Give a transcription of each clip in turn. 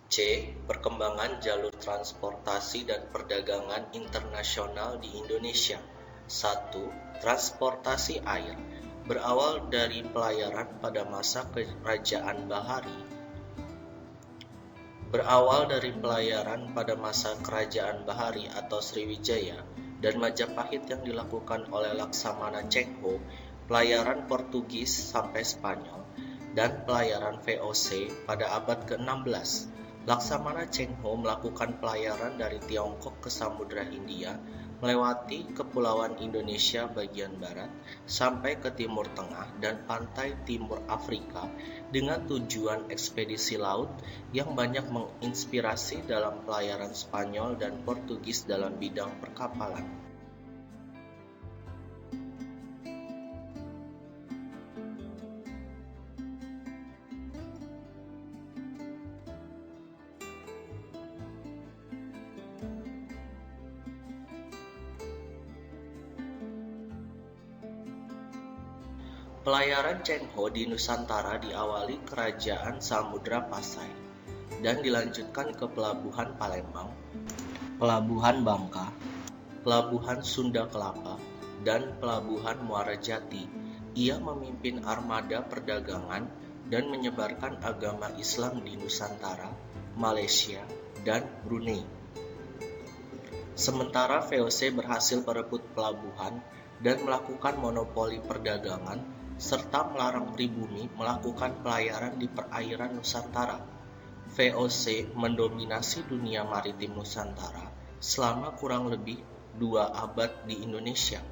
C. Perkembangan jalur transportasi dan perdagangan internasional di Indonesia. 1. Transportasi air berawal dari pelayaran pada masa Kerajaan Bahari. Atau Sriwijaya dan Majapahit yang dilakukan oleh Laksamana Cheng Ho, pelayaran Portugis sampai Spanyol, dan pelayaran VOC pada abad ke-16. Laksamana Cheng Ho melakukan pelayaran dari Tiongkok ke Samudra Hindia, melewati Kepulauan Indonesia bagian barat, sampai ke Timur Tengah dan pantai Timur Afrika dengan tujuan ekspedisi laut yang banyak menginspirasi dalam pelayaran Spanyol dan Portugis dalam bidang perkapalan. Pelayaran Cheng Ho di Nusantara diawali Kerajaan Samudra Pasai dan dilanjutkan ke Pelabuhan Palembang, Pelabuhan Bangka, Pelabuhan Sunda Kelapa, dan Pelabuhan Muara Jati. Ia memimpin armada perdagangan dan menyebarkan agama Islam di Nusantara, Malaysia, dan Brunei. Sementara VOC berhasil merebut pelabuhan dan melakukan monopoli perdagangan serta melarang pribumi melakukan pelayaran di perairan Nusantara. VOC mendominasi dunia maritim Nusantara selama kurang lebih 2 abad di Indonesia.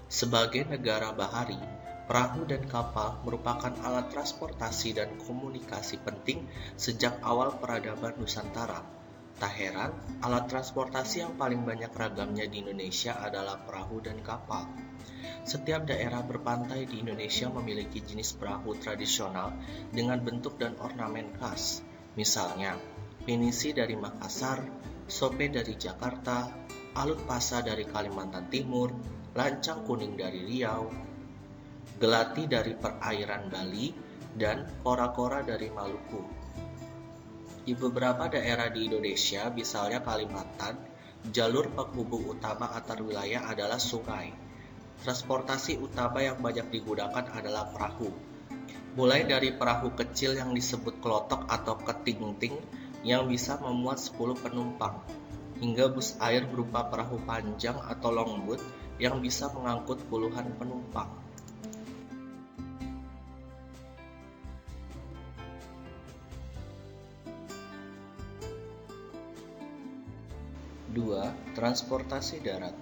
Sebagai negara bahari, perahu dan kapal merupakan alat transportasi dan komunikasi penting sejak awal peradaban Nusantara. Tak heran, alat transportasi yang paling banyak ragamnya di Indonesia adalah perahu dan kapal. Setiap daerah berpantai di Indonesia memiliki jenis perahu tradisional dengan bentuk dan ornamen khas. Misalnya, pinisi dari Makassar, sope dari Jakarta, alut pasa dari Kalimantan Timur, lancang kuning dari Riau, gelati dari perairan Bali, dan kora-kora dari Maluku. Di beberapa daerah di Indonesia, misalnya Kalimantan, jalur penghubung utama antar wilayah adalah sungai. Transportasi utama yang banyak digunakan adalah perahu. Mulai dari perahu kecil yang disebut klotok atau ketingting yang bisa memuat 10 penumpang, hingga bus air berupa perahu panjang atau longboat yang bisa mengangkut puluhan penumpang. 2. Transportasi darat.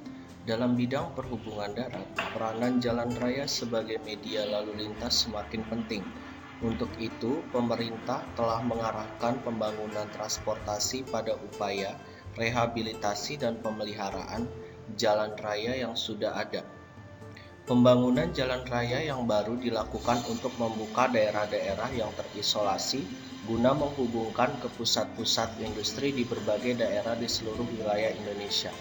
Dalam bidang perhubungan darat, peranan jalan raya sebagai media lalu lintas semakin penting. Untuk itu, pemerintah telah mengarahkan pembangunan transportasi pada upaya rehabilitasi dan pemeliharaan jalan raya yang sudah ada. Pembangunan jalan raya yang baru dilakukan untuk membuka daerah-daerah yang terisolasi guna menghubungkan ke pusat-pusat industri di berbagai daerah di seluruh wilayah Indonesia.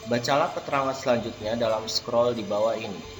Bacalah keterangan selanjutnya dalam scroll di bawah ini.